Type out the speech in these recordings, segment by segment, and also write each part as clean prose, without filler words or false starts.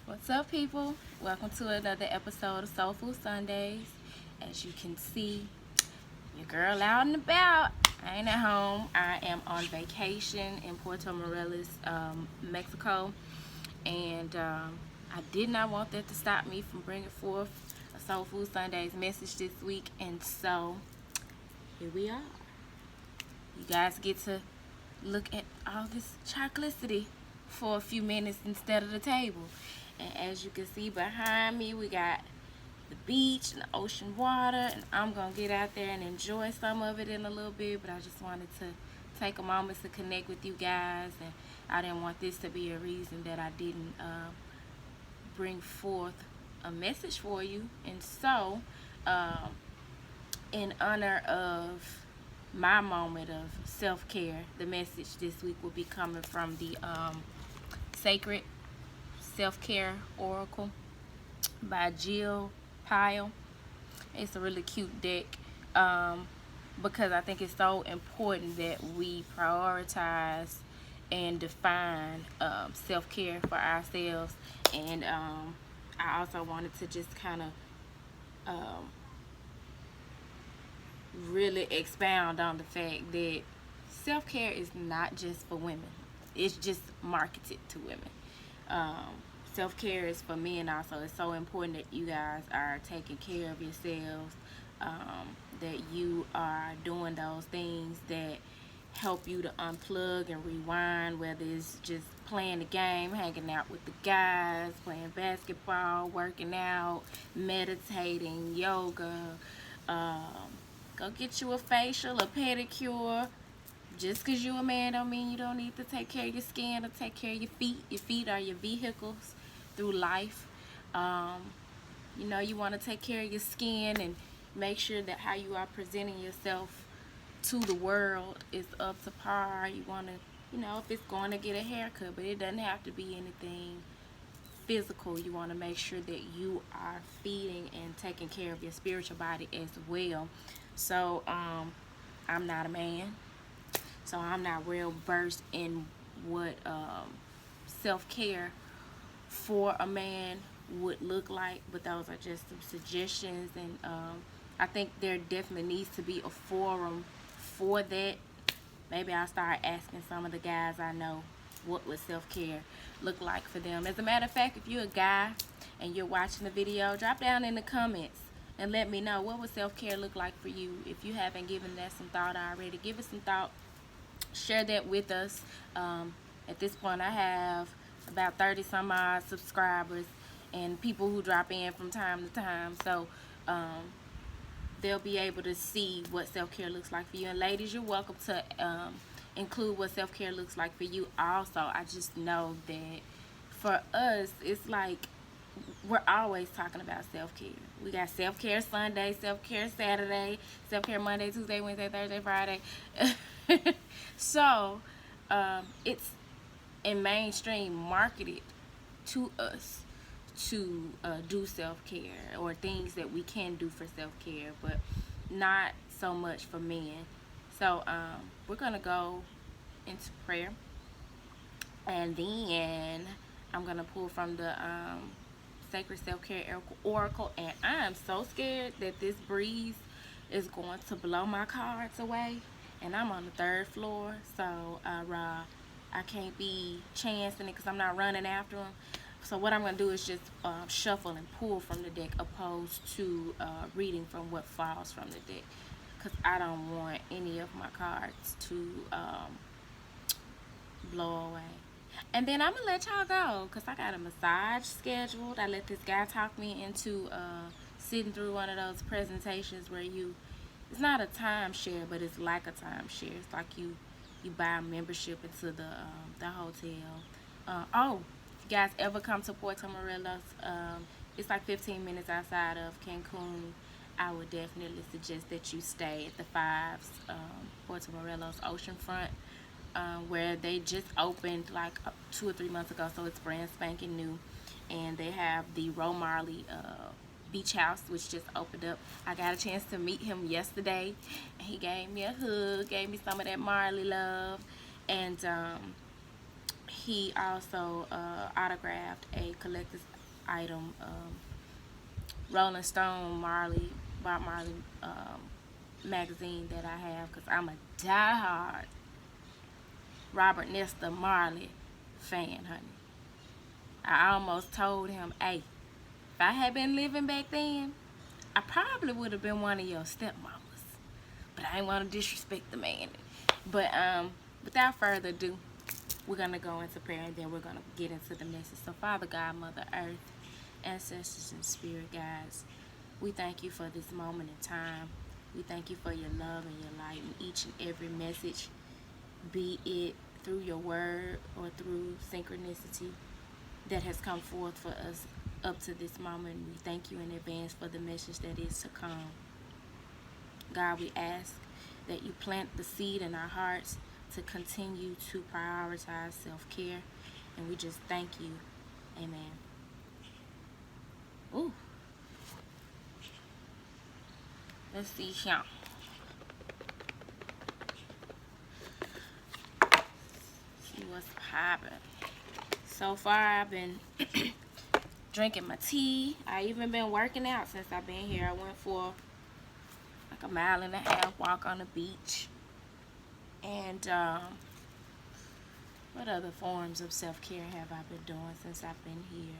What's up, people? Welcome to another episode of Soul Food Sundays. As you can see, your girl out and about. I ain't at home. I am on vacation in Puerto Morelos, Mexico, and I did not want that to stop me from bringing forth a Soul Food Sundays message this week, and so here we are. You guys get to look at all this chocolicity for a few minutes instead of the table. And as you can see behind me, we got the beach and the ocean water, and I'm gonna get out there and enjoy some of it in a little bit. But I just wanted to take a moment to connect with you guys, and I didn't want this to be a reason that I didn't bring forth a message for you. And so, in honor of my moment of self-care, the message this week will be coming from the Sacred Self-Care Oracle by Jill Pyle. It's a really cute deck, because I think it's so important that we prioritize and define self-care for ourselves. And I also wanted to just kind of really expound on the fact that self-care is not just for women. It's just marketed to women. Self-care is for men also. It's so important that you guys are taking care of yourselves, that you are doing those things that help you to unplug and rewind, whether it's just playing the game, hanging out with the guys, playing basketball, working out, meditating, yoga, go get you a facial, a pedicure. Just because you're a man don't mean you don't need to take care of your skin or take care of your feet. Your feet are your vehicles through life. You want to take care of your skin and make sure that how you are presenting yourself to the world is up to par. You want to, if it's going to get a haircut, but it doesn't have to be anything physical. You want to make sure that you are feeding and taking care of your spiritual body as well. So I'm not a man, so I'm not real versed in what self-care for a man would look like, but those are just some suggestions. And I think there definitely needs to be a forum for that. Maybe I'll start asking some of the guys I know what would self-care look like for them. As a matter of fact, if you're a guy and you're watching the video, drop down in the comments and let me know what would self-care look like for you. If you haven't given that some thought already, give it some thought. Share that with us. At this point, I have about 30 some odd subscribers and people who drop in from time to time. So they'll be able to see what self-care looks like for you. And ladies, you're welcome to include what self-care looks like for you also. I just know that for us, it's like we're always talking about self-care. We got self-care Sunday, self-care Saturday, self-care Monday, Tuesday, Wednesday, Thursday, Friday. So it's in mainstream marketed to us to do self-care or things that we can do for self-care, but not so much for men. So we're gonna go into prayer, and then I'm gonna pull from the Sacred Self-Care Oracle. And I am so scared that this breeze is going to blow my cards away, and I'm on the third floor, so I can't be chancing it because I'm not running after them. So what I'm going to do is just shuffle and pull from the deck, opposed to reading from what falls from the deck, because I don't want any of my cards to blow away. And then I'm going to let y'all go because I got a massage scheduled. I let this guy talk me into sitting through one of those presentations where it's not a timeshare, but it's like a timeshare. It's like you buy a membership into the hotel. If you guys ever come to Puerto Morelos, it's like 15 minutes outside of Cancun. I would definitely suggest that you stay at the Fives, Puerto Morelos oceanfront, where they just opened like 2 or 3 months ago, so it's brand spanking new. And they have the Ro Marley beach house, which just opened up. I got a chance to meet him yesterday. He gave me a hug, gave me some of that Marley love, and he also autographed a collector's item, Rolling Stone Bob Marley magazine that I have, because I'm a diehard Robert Nesta Marley fan, honey. I almost told him, hey, if I had been living back then, I probably would have been one of your stepmamas. But I didn't want to disrespect the man. But without further ado, we're going to go into prayer, and then we're going to get into the message. So, Father God, Mother Earth, ancestors and spirit guides, we thank you for this moment in time. We thank you for your love and your light in each and every message, be it through your word or through synchronicity that has come forth for us up to this moment. We thank you in advance for the message that is to come. God, we ask that you plant the seed in our hearts to continue to prioritize self-care, and we just thank you. Amen. Ooh. Let's see here. See what's popping. So far, I've been drinking my tea. I even been working out since I've been here. I went for like a 1.5 mile walk on the beach. And what other forms of self-care have I been doing since I've been here?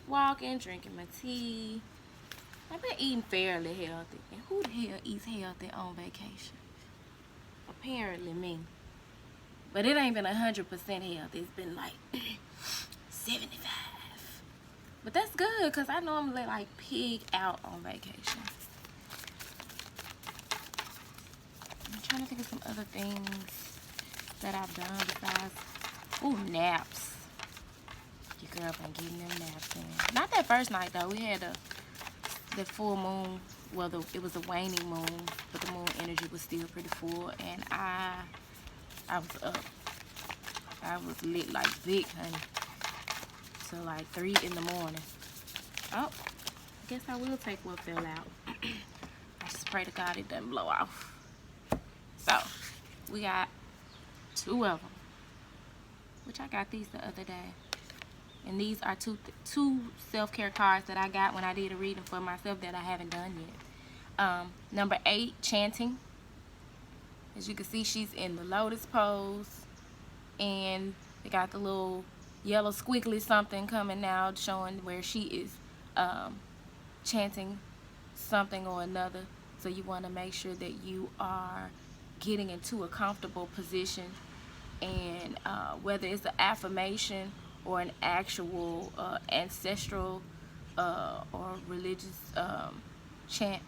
Walking, drinking my tea. I've been eating fairly healthy. And who the hell eats healthy on vacation? Apparently me. But it ain't been 100% healthy. It's been like 75. But that's good, because I normally like pig out on vacation. I'm trying to think of some other things that I've done besides, naps. Your girl been getting them naps in. Not that first night though. We had the full moon. Well, it was a waning moon, but the moon energy was still pretty full, and I was up. I was lit like Vic, honey. So like 3 in the morning. Oh, I guess I will take what fell out. I just pray to God it doesn't blow off. So, we got 2 of them, which I got these the other day. And these are two self-care cards that I got when I did a reading for myself that I haven't done yet. Number 8, chanting. As you can see, she's in the lotus pose. And they got the little yellow squiggly something coming out showing where she is chanting something or another. So you want to make sure that you are getting into a comfortable position, and whether it's an affirmation or an actual ancestral or religious chant,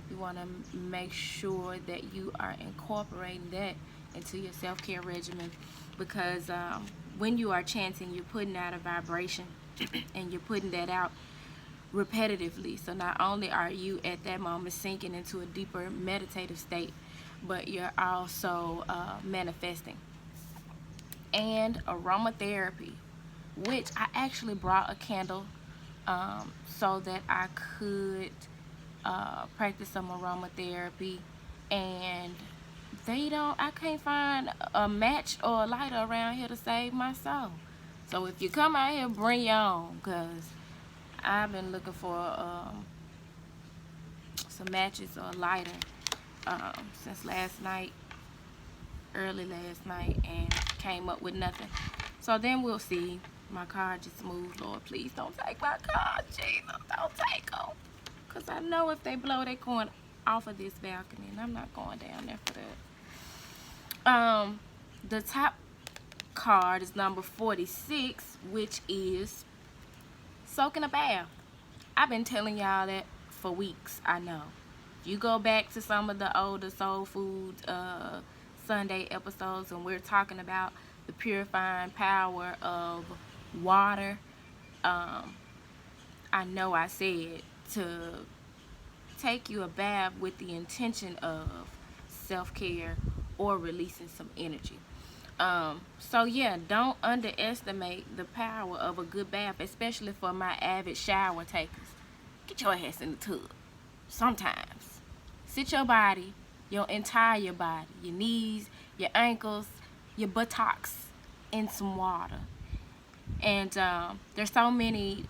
you want to make sure that you are incorporating that into your self-care regimen, because when you are chanting, you're putting out a vibration and you're putting that out repetitively. So not only are you at that moment sinking into a deeper meditative state, but you're also manifesting. And aromatherapy, which I actually brought a candle so that I could practice some aromatherapy, and I can't find a match or a lighter around here to save my soul. So if you come out here, bring your own, because I've been looking for some matches or a lighter since last night, early last night, and came up with nothing. So then we'll see. My card just moved. Lord, please don't take my card, Jesus. Don't take them. Because I know if they blow, they're going off of this balcony, and I'm not going down there for that. The top card is number 46, which is soaking a bath. I've been telling y'all that for weeks. I know. If you go back to some of the older Soul Food Sunday episodes, and we're talking about the purifying power of water, I know I said to take you a bath with the intention of self-care or releasing some energy. So yeah, don't underestimate the power of a good bath, especially for my avid shower takers. Get your ass in the tub sometimes. Sit your entire body, your knees, your ankles, your buttocks, in some water. And there's so many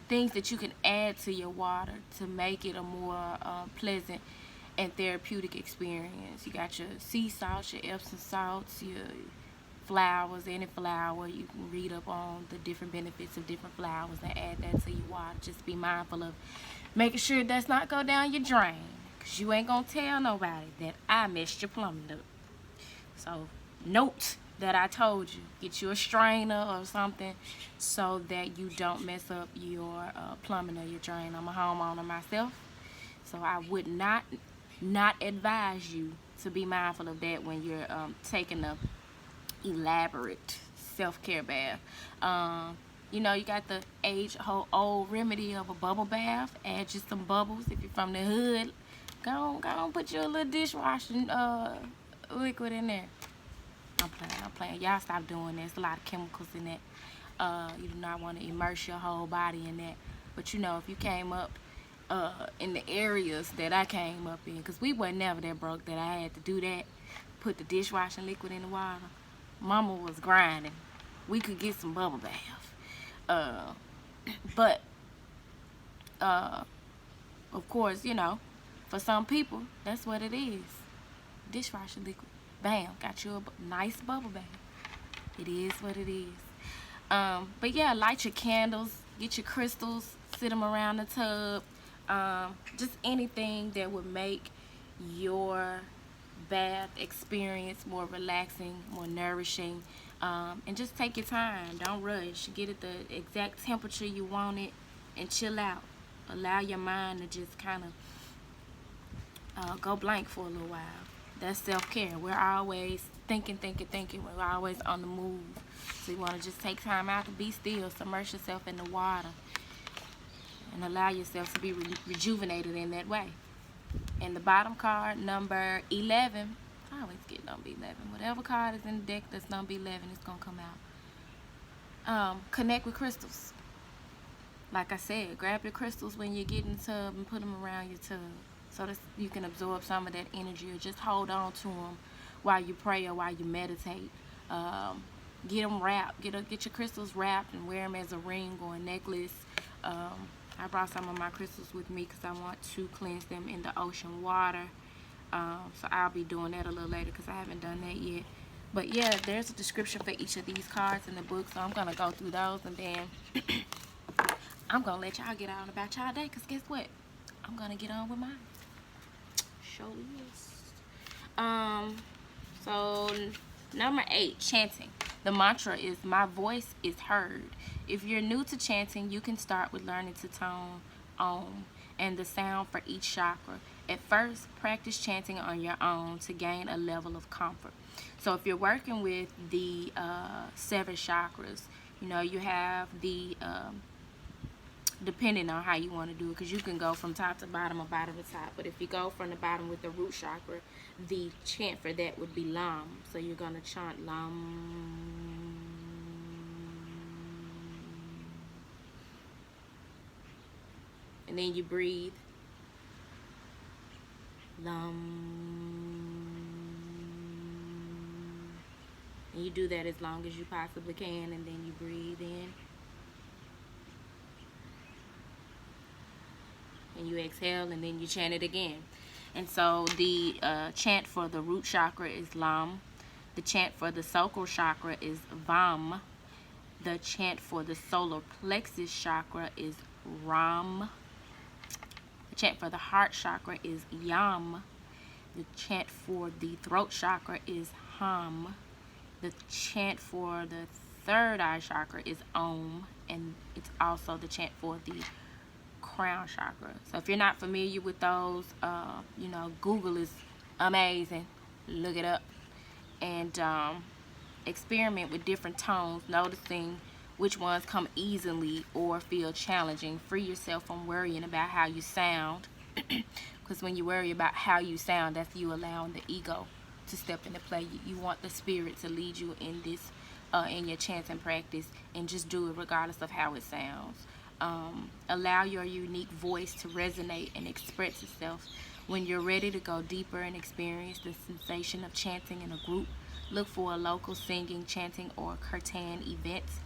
things that you can add to your water to make it a more pleasant and therapeutic experience. You got your sea salts, your Epsom salts, your flowers, any flower. You can read up on the different benefits of different flowers and add that to your water. Just be mindful of making sure it does not go down your drain, because you ain't going to tell nobody that I messed your plumbing up. So note that I told you, get you a strainer or something so that you don't mess up your plumbing or your drain. I'm a homeowner myself, so I would not advise you to be mindful of that when you're taking a elaborate self-care bath. You know, you got the age-old remedy of a bubble bath. Add just some bubbles. If you're from the hood, go on, put your little dishwashing liquid in there. I'm playing. Y'all stop doing that. There's a lot of chemicals in that. You do not want to immerse your whole body in that. But you know, if you came up in the areas that I came up in, because we wasn't never that broke that I had to do that, put the dishwashing liquid in the water. Mama was grinding. We could get some bubble bath. But of course, you know, for some people, that's what it is. Dishwashing liquid. Bam, got you a nice bubble bath. It is what it is. But yeah, light your candles, get your crystals, sit them around the tub. Just anything that would make your bath experience more relaxing, more nourishing. And just take your time. Don't rush. Get it the exact temperature you want it and chill out. Allow your mind to just kind of go blank for a little while. That's self-care. We're always thinking. We're always on the move. So you want to just take time out to be still, submerge yourself in the water, and allow yourself to be rejuvenated in that way. And the bottom card, number 11, I always get number 11. Whatever card is in the deck that's number 11 is going to come out. Connect with crystals. Like I said, grab your crystals when you get in the tub and put them around your tub, so that you can absorb some of that energy, or just hold on to them while you pray or while you meditate. Get them wrapped. Get your crystals wrapped and wear them as a ring or a necklace. I brought some of my crystals with me because I want to cleanse them in the ocean water. So I'll be doing that a little later because I haven't done that yet. But yeah, there's a description for each of these cards in the book, so I'm going to go through those, and then I'm going to let y'all get on about y'all day, because guess what? I'm going to get on with mine. Show this. So number 8, chanting. The mantra is, my voice is heard. If you're new to chanting, you can start with learning to tone Om and the sound for each chakra. At first, practice chanting on your own to gain a level of comfort. So if you're working with the 7 chakras, you know, you have the depending on how you want to do it, because you can go from top to bottom or bottom to top. But if you go from the bottom with the root chakra, the chant for that would be Lam. So you're going to chant Lam. And then you breathe Lam. And you do that as long as you possibly can, and then you breathe in. And you exhale, and then you chant it again. And so the chant for the root chakra is Lam. The chant for the sacral chakra is Vam. The chant for the solar plexus chakra is Ram. The chant for the heart chakra is Yam. The chant for the throat chakra is Ham. The chant for the third eye chakra is Om. And it's also the chant for the crown chakra. So if you're not familiar with those, you know, Google is amazing. Look it up and experiment with different tones, noticing which ones come easily or feel challenging. Free yourself from worrying about how you sound, because when you worry about how you sound, that's you allowing the ego to step into play. You want the spirit to lead you in this in your chanting practice, and just do it regardless of how it sounds. Allow your unique voice to resonate and express itself. When you're ready to go deeper and experience the sensation of chanting in a group, Look for local singing, chanting, or kirtan events.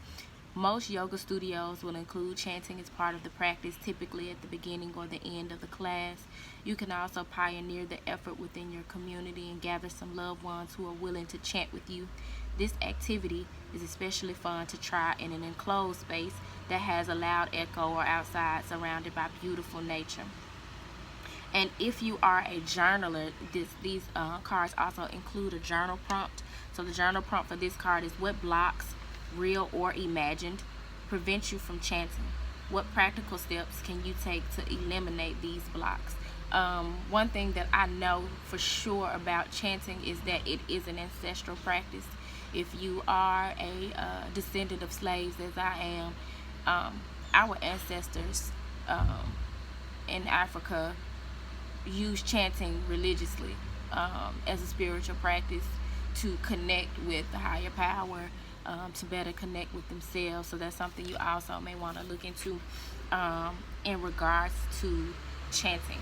Most yoga studios will include chanting as part of the practice, typically at the beginning or the end of the class. You can also pioneer the effort within your community and gather some loved ones who are willing to chant with you. This activity is especially fun to try in an enclosed space that has a loud echo or outside surrounded by beautiful nature. And if you are a journaler, these cards also include a journal prompt. So the journal prompt for this card is: what blocks, real or imagined, prevent you from chanting? What practical steps can you take to eliminate these blocks? One thing that I know for sure about chanting is that it is an ancestral practice. If you are a descendant of slaves, as I am, our ancestors in Africa used chanting religiously as a spiritual practice to connect with the higher power, to better connect with themselves. So that's something you also may want to look into in regards to chanting.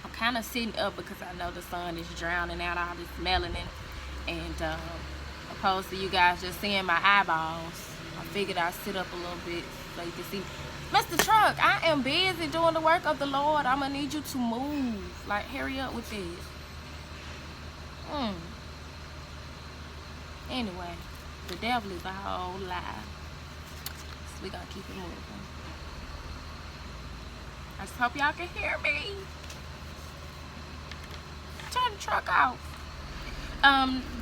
I'm kind of sitting up because I know the sun is drowning out all this melanin, and opposed to you guys just seeing my eyeballs, I figured I'd sit up a little bit so you can see. Mr. Truck, I am busy doing the work of the Lord. I'm gonna need you to move. Like, hurry up with this. Anyway, the devil is a whole lie. So we gotta keep it moving. I just hope y'all can hear me. Turn the truck off.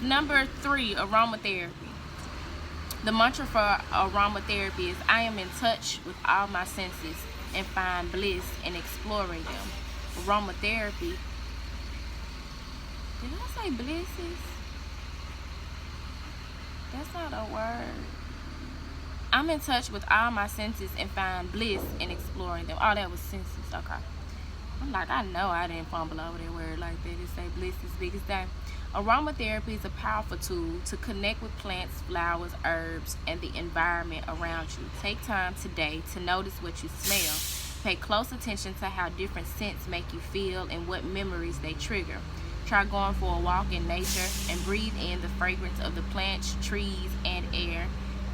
Number 3, aromatherapy. The mantra for aromatherapy is: I am in touch with all my senses and find bliss in exploring them. Aromatherapy. Did I say blisses? That's not a word. I'm in touch with all my senses and find bliss in exploring them. Oh, that was senses. Okay. I'm like, I know I didn't fumble over that word like that. It say bliss is biggest day. Aromatherapy is a powerful tool to connect with plants, flowers, herbs, and the environment around you. Take time today to notice what you smell. Pay close attention to how different scents make you feel and what memories they trigger. Try going for a walk in nature and breathe in the fragrance of the plants, trees, and air.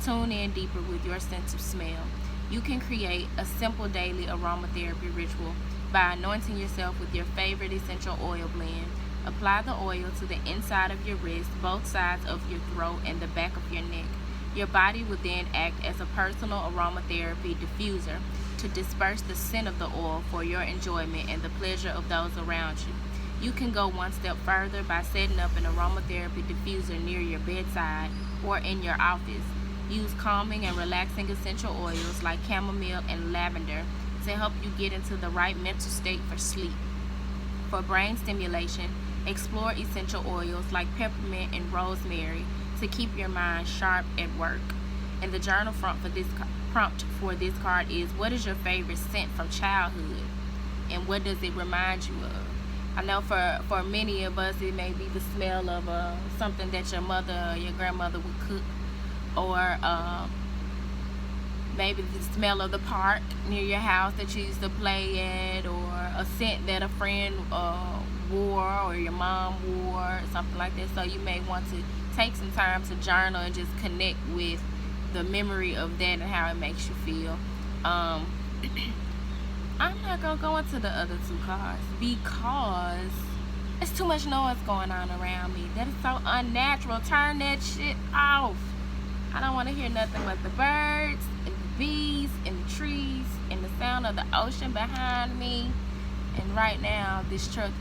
Tune in deeper with your sense of smell. You can create a simple daily aromatherapy ritual by anointing yourself with your favorite essential oil blend. Apply the oil to the inside of your wrist, both sides of your throat, and the back of your neck. Your body will then act as a personal aromatherapy diffuser to disperse the scent of the oil for your enjoyment and the pleasure of those around you. You can go one step further by setting up an aromatherapy diffuser near your bedside or in your office. Use calming and relaxing essential oils like chamomile and lavender to help you get into the right mental state for sleep. For brain stimulation, explore essential oils like peppermint and rosemary to keep your mind sharp at work. And the journal prompt for this card is: what is your favorite scent from childhood, and what does it remind you of? I know for many of us it may be the smell of something that your mother or your grandmother would cook, or maybe the smell of the park near your house that you used to play at, or a scent that a friend wore or your mom wore, something like that. So you may want to take some time to journal and just connect with the memory of that and how it makes you feel. I'm not gonna go into the other 2 cards because it's too much noise going on around me. That is so unnatural. Turn that shit off. I don't want to hear nothing but the birds and the bees and the trees and the sound of the ocean behind me. And right now, this truck,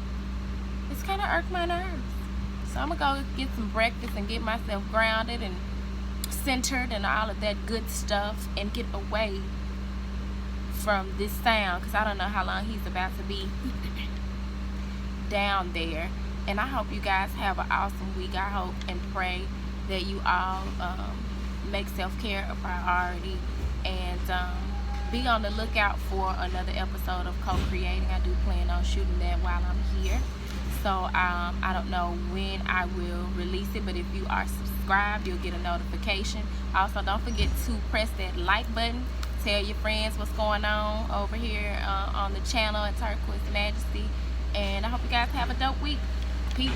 it's kind of irked my nerves. So I'm gonna go get some breakfast and get myself grounded and centered and all of that good stuff and get away from this sound, because I don't know how long he's about to be down there. And I hope you guys have an awesome week. I hope and pray that you all make self-care a priority, and be on the lookout for another episode of Co-Creating. I do plan on shooting that while I'm here, so I don't know when I will release it, but if you are subscribed, you'll get a notification. Also, don't forget to press that like button. Tell your friends what's going on over here on the channel at Turquoise Majesty. And I hope you guys have a dope week. Peace.